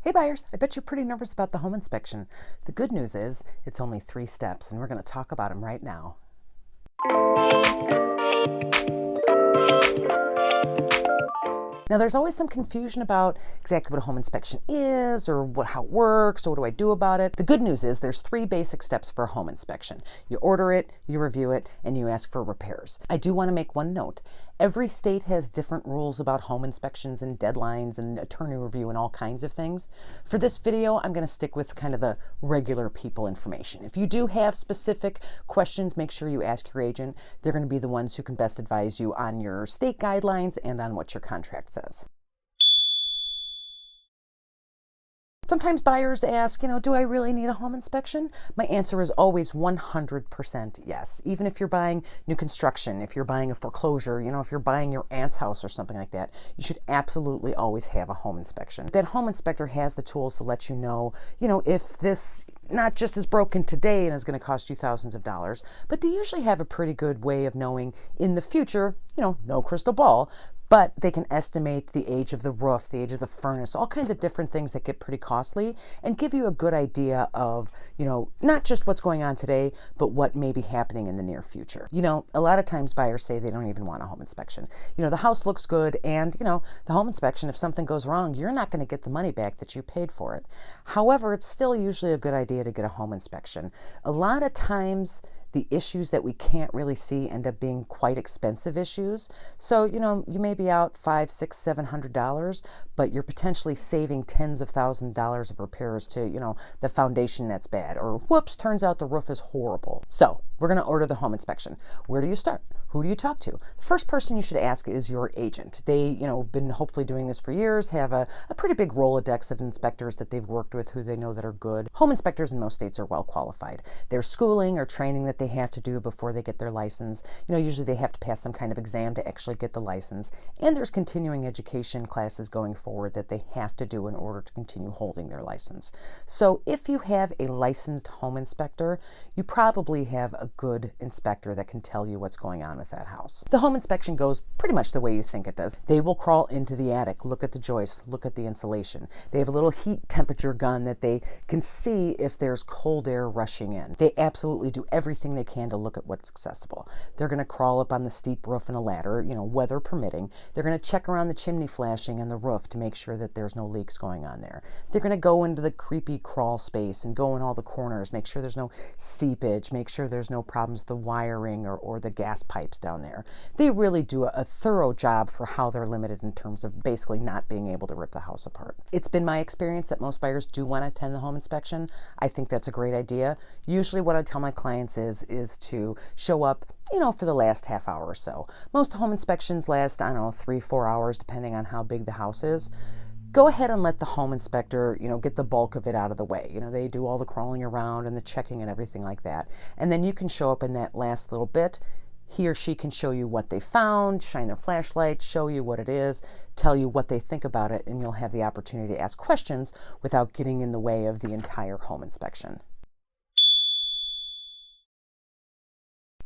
Hey buyers, I bet you're pretty nervous about the home inspection. The good news is it's only 3 steps and we're going to talk about them right now. Now there's always some confusion about exactly what a home inspection is or how it works or what do I do about it. The good news is there's 3 basic steps for a home inspection. You order it, you review it, and you ask for repairs. I do want to make one note. Every state has different rules about home inspections and deadlines and attorney review and all kinds of things. For this video, I'm going to stick with kind of the regular people information. If you do have specific questions, make sure you ask your agent. They're going to be the ones who can best advise you on your state guidelines and on what your contract says. Sometimes buyers ask, do I really need a home inspection? My answer is always 100% yes. Even if you're buying new construction, if you're buying a foreclosure, if you're buying your aunt's house or something like that, you should absolutely always have a home inspection. That home inspector has the tools to let you know, if this not just is broken today and is going to cost you thousands of dollars, but they usually have a pretty good way of knowing in the future, no crystal ball, but they can estimate the age of the roof, the age of the furnace, all kinds of different things that get pretty costly and give you a good idea of, not just what's going on today, but what may be happening in the near future. A lot of times buyers say they don't even want a home inspection. The house looks good and, the home inspection, if something goes wrong, you're not going to get the money back that you paid for it. However, it's still usually a good idea to get a home inspection. A lot of times, the issues that we can't really see end up being quite expensive issues. So, you may be out $500, $600, $700, but you're potentially saving tens of thousands of dollars of repairs to, the foundation that's bad, or whoops, turns out the roof is horrible. So we're going to order the home inspection. Where do you start? Who do you talk to? The first person you should ask is your agent. They, been hopefully doing this for years, have a pretty big Rolodex of inspectors that they've worked with who they know that are good. Home inspectors in most states are well qualified. There's schooling or training that they have to do before they get their license. Usually they have to pass some kind of exam to actually get the license. And there's continuing education classes going forward that they have to do in order to continue holding their license. So if you have a licensed home inspector, you probably have a good inspector that can tell you what's going on with that house. The home inspection goes pretty much the way you think it does. They will crawl into the attic, look at the joists, look at the insulation. They have a little heat temperature gun that they can see if there's cold air rushing in. They absolutely do everything they can to look at what's accessible. They're going to crawl up on the steep roof in a ladder, weather permitting. They're going to check around the chimney flashing and the roof to make sure that there's no leaks going on there. They're going to go into the creepy crawl space and go in all the corners, make sure there's no seepage, make sure there's no problems with the wiring or the gas pipes down there. They really do a thorough job for how they're limited in terms of basically not being able to rip the house apart. It's been my experience that most buyers do want to attend the home inspection. I think that's a great idea. Usually what I tell my clients is to show up, for the last half hour or so. Most home inspections last, 3-4 hours, depending on how big the house is. Go ahead and let the home inspector, get the bulk of it out of the way. They do all the crawling around and the checking and everything like that. And then you can show up in that last little bit. He or she can show you what they found, shine their flashlight, show you what it is, tell you what they think about it, and you'll have the opportunity to ask questions without getting in the way of the entire home inspection.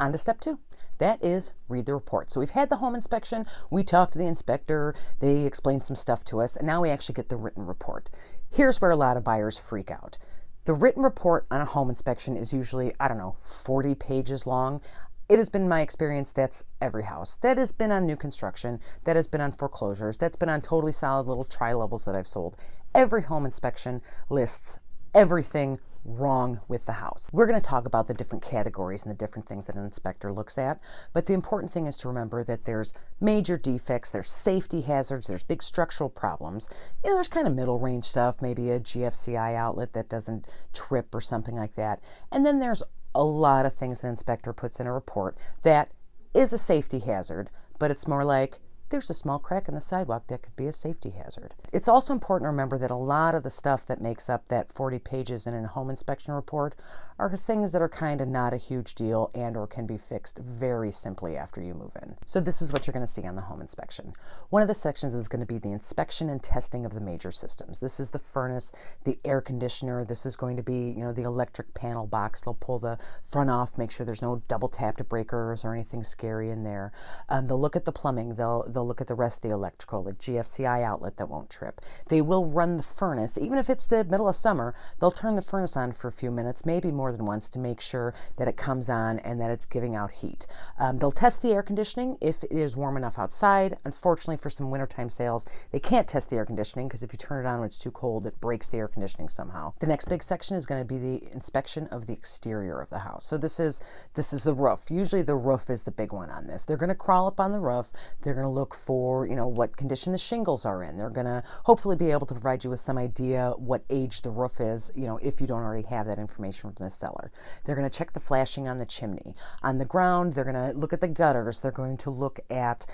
On to step 2. That is read the report. So we've had the home inspection, we talked to the inspector, they explained some stuff to us, and now we actually get the written report. Here's where a lot of buyers freak out. The written report on a home inspection is usually, 40 pages long. It has been my experience that's every house. That has been on new construction, that has been on foreclosures, that's been on totally solid little tri-levels that I've sold. Every home inspection lists everything wrong with the house. We're going to talk about the different categories and the different things that an inspector looks at, but the important thing is to remember that there's major defects, there's safety hazards, there's big structural problems. There's kind of middle range stuff, maybe a GFCI outlet that doesn't trip or something like that. And then there's a lot of things an inspector puts in a report that is a safety hazard, but it's more like there's a small crack in the sidewalk that could be a safety hazard. It's also important to remember that a lot of the stuff that makes up that 40 pages in a home inspection report are things that are kind of not a huge deal and or can be fixed very simply after you move in. So this is what you're going to see on the home inspection. One of the sections is going to be the inspection and testing of the major systems. This is the furnace, the air conditioner. This is going to be, the electric panel box. They'll pull the front off, make sure there's no double tapped breakers or anything scary in there. They'll look at the plumbing. They'll they'll look at the rest of the electrical, the GFCI outlet that won't trip. They will run the furnace. Even if it's the middle of summer, they'll turn the furnace on for a few minutes, maybe more than once, to make sure that it comes on and that it's giving out heat. They'll test the air conditioning if it is warm enough outside. Unfortunately, for some wintertime sales, they can't test the air conditioning because if you turn it on when it's too cold, it breaks the air conditioning somehow. The next big section is going to be the inspection of the exterior of the house. So this is the roof. Usually the roof is the big one on this. They're going to crawl up on the roof. They're going to look for, what condition the shingles are in. They're going to hopefully be able to provide you with some idea what age the roof is, if you don't already have that information from the seller. They're going to check the flashing on the chimney. On the ground, they're going to look at the gutters. They're going to look at,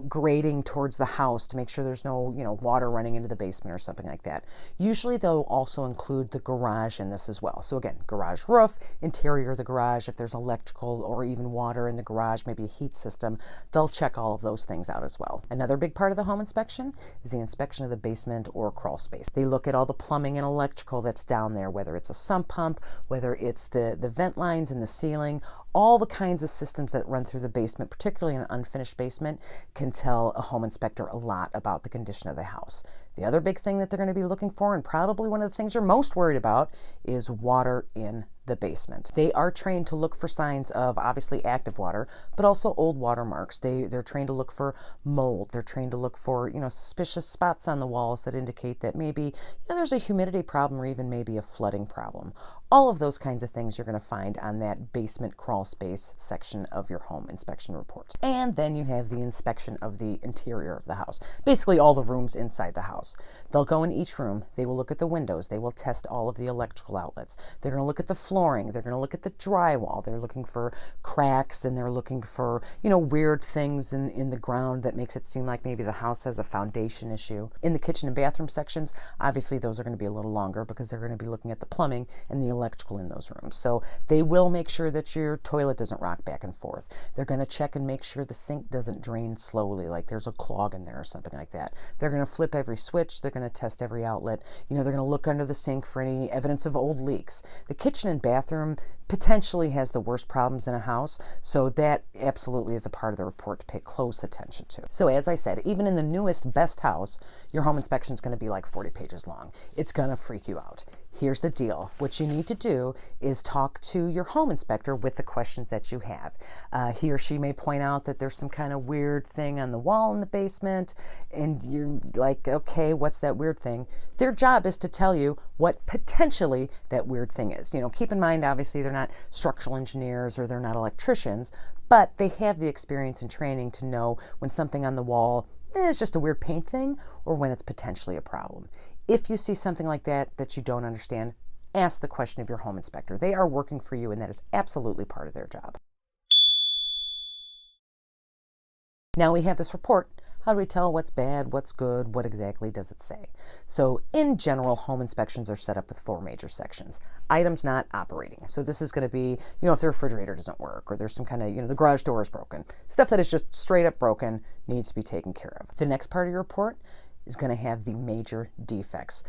grading towards the house to make sure there's no, water running into the basement or something like that. Usually they'll also include the garage in this as well. So again, garage roof, interior of the garage, if there's electrical or even water in the garage, maybe a heat system, they'll check all of those things out as well. Another big part of the home inspection is the inspection of the basement or crawl space. They look at all the plumbing and electrical that's down there, whether it's a sump pump, whether it's the vent lines in the ceiling, all the kinds of systems that run through the basement, particularly an unfinished basement, can tell a home inspector a lot about the condition of the house. The other big thing that they're going to be looking for, and probably one of the things you're most worried about, is water in the basement. They are trained to look for signs of obviously active water, but also old watermarks. They're trained to look for mold. They're trained to look for, suspicious spots on the walls that indicate that maybe there's a humidity problem or even maybe a flooding problem. All of those kinds of things you're going to find on that basement crawl space section of your home inspection report. And then you have the inspection of the interior of the house, basically all the rooms inside the house. They'll go in each room. They will look at the windows. They will test all of the electrical outlets. They're going to look at the flooring. They're going to look at the drywall. They're looking for cracks, and they're looking for, weird things in the ground that makes it seem like maybe the house has a foundation issue. In the kitchen and bathroom sections, obviously those are going to be a little longer because they're going to be looking at the plumbing and the electrical in those rooms. So they will make sure that your toilet doesn't rock back and forth. They're going to check and make sure the sink doesn't drain slowly, like there's a clog in there or something like that. They're going to flip every switch. They're going to test every outlet. They're going to look under the sink for any evidence of old leaks. The kitchen and bathroom potentially has the worst problems in a house, so that absolutely is a part of the report to pay close attention to. So as I said, even in the newest, best house, your home inspection is going to be like 40 pages long. It's going to freak you out. Here's the deal. What you need to do is talk to your home inspector with the questions that you have. He or she may point out that there's some kind of weird thing on the wall in the basement, and you're like, okay, what's that weird thing? Their job is to tell you what potentially that weird thing is. Keep in mind, obviously, they're not structural engineers or they're not electricians, but they have the experience and training to know when something on the wall is just a weird paint thing or when it's potentially a problem. If you see something like that you don't understand, ask the question of your home inspector. They are working for you, and that is absolutely part of their job. Now we have this report. How do we tell what's bad, what's good, what exactly does it say? So in general, home inspections are set up with 4 major sections. Items not operating. So this is going to be, if the refrigerator doesn't work or there's some kind of, the garage door is broken. Stuff that is just straight up broken needs to be taken care of. The next part of your report is going to have the major defects.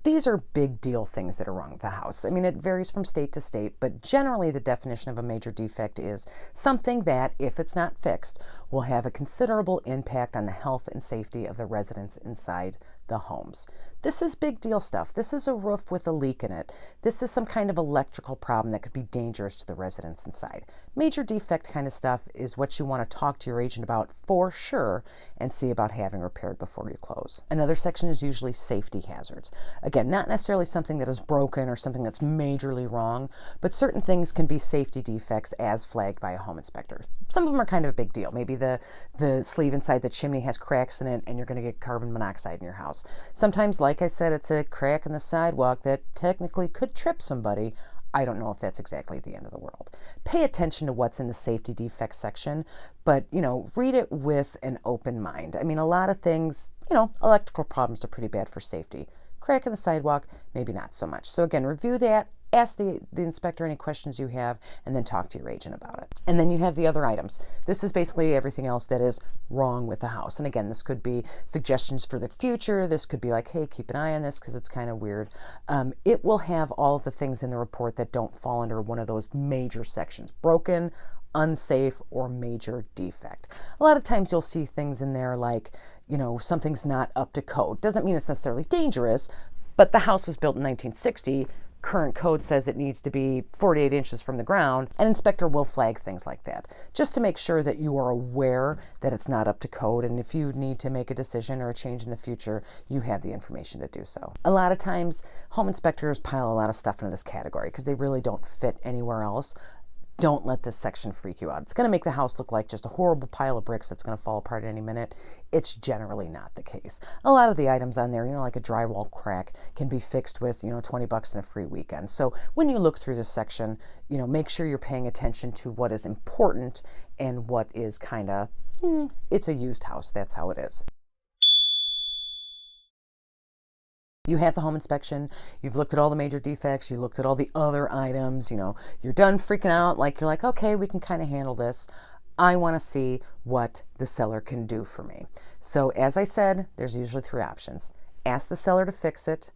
These are big deal things that are wrong with the house. I mean, it varies from state to state, but generally the definition of a major defect is something that, if it's not fixed, will have a considerable impact on the health and safety of the residents inside the homes. This is big deal stuff. This is a roof with a leak in it. This is some kind of electrical problem that could be dangerous to the residents inside. Major defect kind of stuff is what you want to talk to your agent about for sure and see about having repaired before you close. Another section is usually safety hazards. Again, not necessarily something that is broken or something that's majorly wrong, but certain things can be safety defects as flagged by a home inspector. Some of them are kind of a big deal. Maybe the sleeve inside the chimney has cracks in it and you're going to get carbon monoxide in your house. Sometimes, like I said, it's a crack in the sidewalk that technically could trip somebody. I don't know if that's exactly the end of the world. Pay attention to what's in the safety defects section, but, read it with an open mind. I mean, a lot of things, electrical problems are pretty bad for safety. Crack in the sidewalk, maybe not so much. So again, review that, ask the inspector any questions you have, and then talk to your agent about it. And then you have the other items. This is basically everything else that is wrong with the house. And again, this could be suggestions for the future. This could be like, hey, keep an eye on this because it's kind of weird. It will have all of the things in the report that don't fall under one of those major sections: broken, unsafe or major defect. A lot of times you'll see things in there like, something's not up to code. Doesn't mean it's necessarily dangerous, but the house was built in 1960. Current code says it needs to be 48 inches from the ground. An inspector will flag things like that just to make sure that you are aware that it's not up to code. And if you need to make a decision or a change in the future, you have the information to do so. A lot of times home inspectors pile a lot of stuff into this category because they really don't fit anywhere else. Don't let this section freak you out. It's going to make the house look like just a horrible pile of bricks that's going to fall apart any minute. It's generally not the case. A lot of the items on there, like a drywall crack, can be fixed with, $20 and a free weekend. So when you look through this section, make sure you're paying attention to what is important and what is kind of, it's a used house. That's how it is. You have the home inspection, you've looked at all the major defects, you looked at all the other items, you're done freaking out, you're like, okay, we can kind of handle this. I want to see what the seller can do for me. So as I said, there's usually 3 options. Ask the seller to fix it,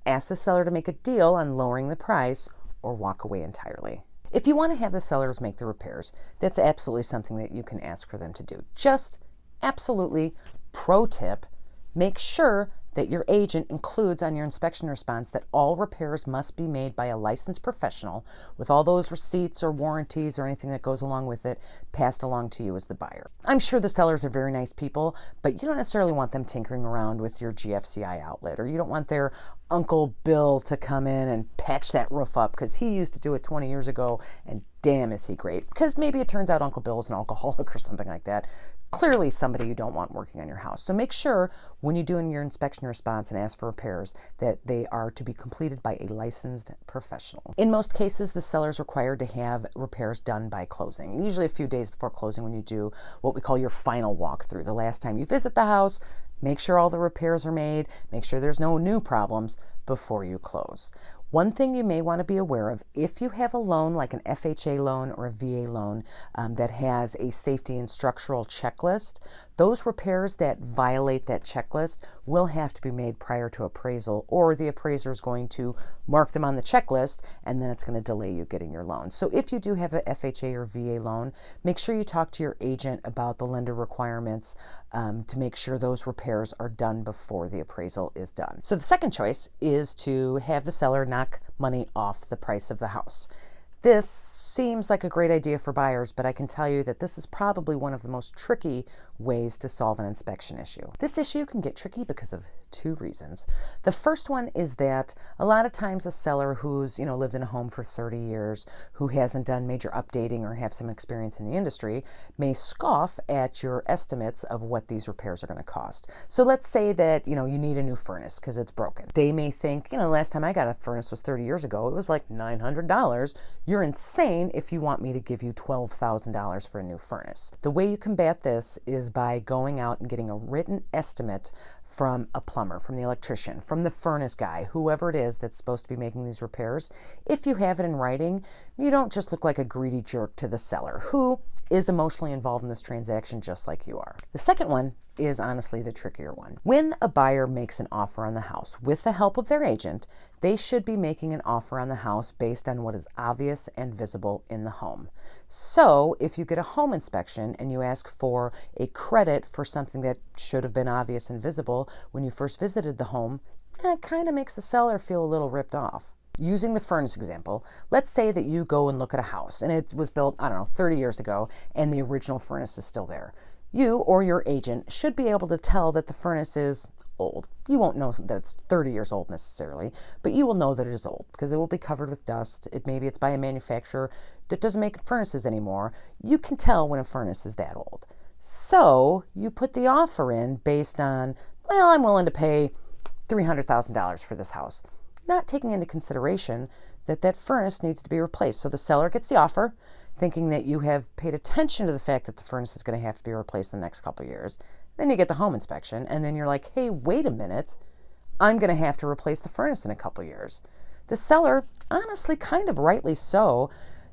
ask the seller to make a deal on lowering the price, or walk away entirely. If you want to have the sellers make the repairs, that's absolutely something that you can ask for them to do. Just absolutely, pro tip, make sure that your agent includes on your inspection response that all repairs must be made by a licensed professional with all those receipts or warranties or anything that goes along with it passed along to you as the buyer. I'm sure the sellers are very nice people, but you don't necessarily want them tinkering around with your GFCI outlet, or you don't want their Uncle Bill to come in and patch that roof up because he used to do it 20 years ago and damn is he great. Because maybe it turns out Uncle Bill's an alcoholic or something like that. Clearly somebody you don't want working on your house. So make sure when you do in your inspection response and ask for repairs that they are to be completed by a licensed professional. In most cases, the seller is required to have repairs done by closing, usually a few days before closing when you do what we call your final walkthrough. The last time you visit the house, make sure all the repairs are made, make sure there's no new problems before you close. One thing you may want to be aware of, if you have a loan like an FHA loan or a VA loan that has a safety and structural checklist, those repairs that violate that checklist will have to be made prior to appraisal, or the appraiser is going to mark them on the checklist and then it's going to delay you getting your loan. So if you do have a FHA or VA loan, make sure you talk to your agent about the lender requirements to make sure those repairs are done before the appraisal is done. So the second choice is to have the seller knock money off the price of the house. This seems like a great idea for buyers, but I can tell you that this is probably one of the most tricky ways to solve an inspection issue. This issue can get tricky because of 2 reasons. The first one is that a lot of times a seller who's, lived in a home for 30 years, who hasn't done major updating or have some experience in the industry, may scoff at your estimates of what these repairs are going to cost. So let's say that, you need a new furnace because it's broken. They may think, the last time I got a furnace was 30 years ago. It was like $900. You're insane if you want me to give you $12,000 for a new furnace. The way you combat this is by going out and getting a written estimate from a plumber, from the electrician, from the furnace guy, whoever it is that's supposed to be making these repairs. If you have it in writing, you don't just look like a greedy jerk to the seller, who is emotionally involved in this transaction just like you are. The second one is honestly the trickier one. When a buyer makes an offer on the house with the help of their agent, they should be making an offer on the house based on what is obvious and visible in the home. So if you get a home inspection and you ask for a credit for something that should have been obvious and visible when you first visited the home, it kind of makes the seller feel a little ripped off. Using the furnace example, let's say that you go and look at a house and it was built, 30 years ago, and the original furnace is still there. You or your agent should be able to tell that the furnace is old. You won't know that it's 30 years old necessarily, but you will know that it is old because it will be covered with dust. Maybe it's by a manufacturer that doesn't make furnaces anymore. You can tell when a furnace is that old. So you put the offer in based on, I'm willing to pay $300,000 for this house, not taking into consideration that that furnace needs to be replaced. So the seller gets the offer, thinking that you have paid attention to the fact that the furnace is going to have to be replaced in the next couple of years. Then you get the home inspection, and then you're like, hey, wait a minute, I'm going to have to replace the furnace in a couple of years. The seller, honestly, kind of rightly so,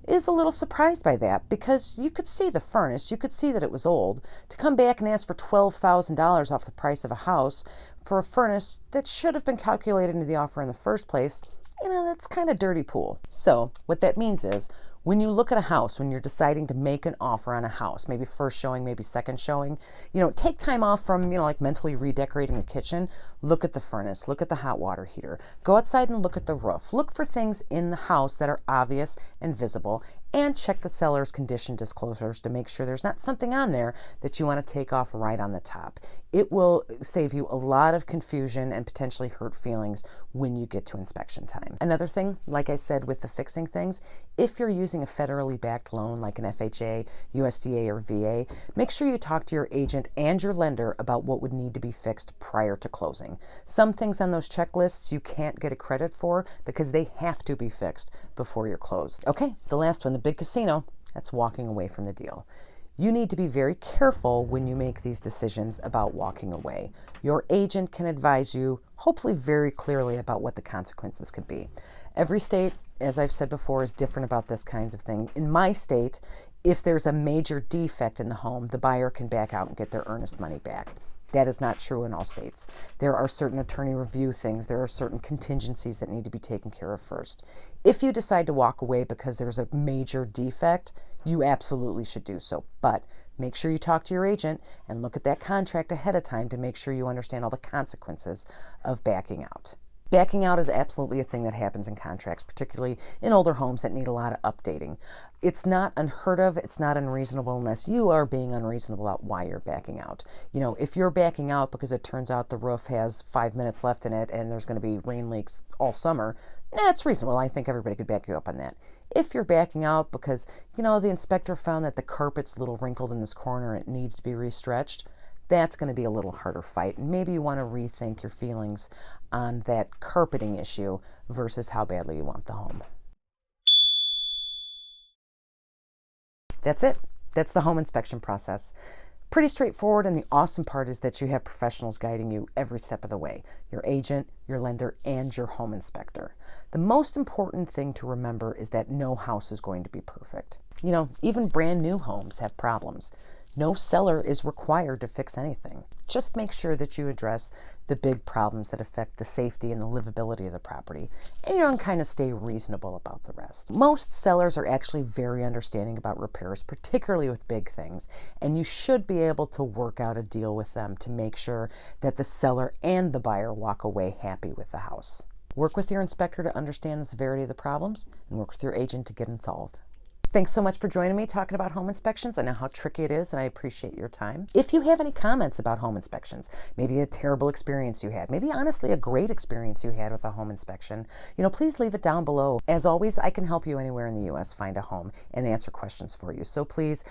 is a little surprised by that because you could see the furnace, you could see that it was old. To come back and ask for $12,000 off the price of a house for a furnace that should have been calculated into the offer in the first place, that's kind of dirty pool. So what that means is When you look at a house, when you're deciding to make an offer on a house, maybe first showing, maybe second showing, take time off from, like mentally redecorating the kitchen. Look at the furnace, look at the hot water heater. Go outside and look at the roof. Look for things in the house that are obvious and visible, and check the seller's condition disclosures to make sure there's not something on there that you want to take off right on the top. It will save you a lot of confusion and potentially hurt feelings when you get to inspection time. Another thing, like I said with the fixing things, if you're using a federally backed loan like an FHA, USDA, or VA, make sure you talk to your agent and your lender about what would need to be fixed prior to closing. Some things on those checklists you can't get a credit for because they have to be fixed before you're closed. Okay, the last one, the big casino, that's walking away from the deal. You need to be very careful when you make these decisions about walking away. Your agent can advise you, hopefully very clearly, about what the consequences could be. Every state, as I've said before, is different about this kinds of thing. In my state, if there's a major defect in the home, the buyer can back out and get their earnest money back. That is not true in all states. There are certain attorney review things. There are certain contingencies that need to be taken care of first. If you decide to walk away because there's a major defect, you absolutely should do so. But make sure you talk to your agent and look at that contract ahead of time to make sure you understand all the consequences of backing out. Backing out is absolutely a thing that happens in contracts, particularly in older homes that need a lot of updating. It's not unheard of, it's not unreasonable unless you are being unreasonable about why you're backing out. If you're backing out because it turns out the roof has 5 minutes left in it and there's going to be rain leaks all summer, that's reasonable. I think everybody could back you up on that. If you're backing out because, the inspector found that the carpet's a little wrinkled in this corner and it needs to be restretched, that's going to be a little harder fight. And maybe you want to rethink your feelings on that carpeting issue versus how badly you want the home. That's it. That's the home inspection process. Pretty straightforward, and the awesome part is that you have professionals guiding you every step of the way. Your agent, your lender, and your home inspector. The most important thing to remember is that no house is going to be perfect. Even brand new homes have problems. No seller is required to fix anything. Just make sure that you address the big problems that affect the safety and the livability of the property, and kind of stay reasonable about the rest. Most sellers are actually very understanding about repairs, particularly with big things, and you should be able to work out a deal with them to make sure that the seller and the buyer walk away happy with the house. Work with your inspector to understand the severity of the problems, and work with your agent to get them solved. Thanks so much for joining me talking about home inspections. I know how tricky it is, and I appreciate your time. If you have any comments about home inspections, maybe a terrible experience you had, maybe honestly a great experience you had with a home inspection, please leave it down below. As always, I can help you anywhere in the U.S. find a home and answer questions for you. So please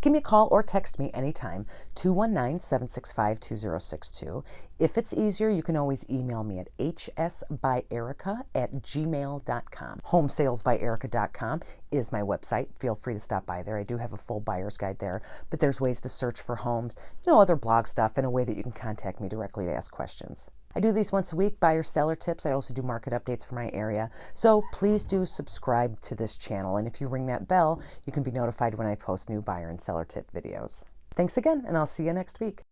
give me a call or text me anytime, 219-765-2062. If it's easier, you can always email me at hsbyerica@gmail.com. Homesalesbyerica.com is my website. Feel free to stop by there. I do have a full buyer's guide there, but there's ways to search for homes, other blog stuff, and a way that you can contact me directly to ask questions. I do these once a week, buyer seller tips. I also do market updates for my area. So please do subscribe to this channel. And if you ring that bell, you can be notified when I post new buyer and seller tip videos. Thanks again, and I'll see you next week.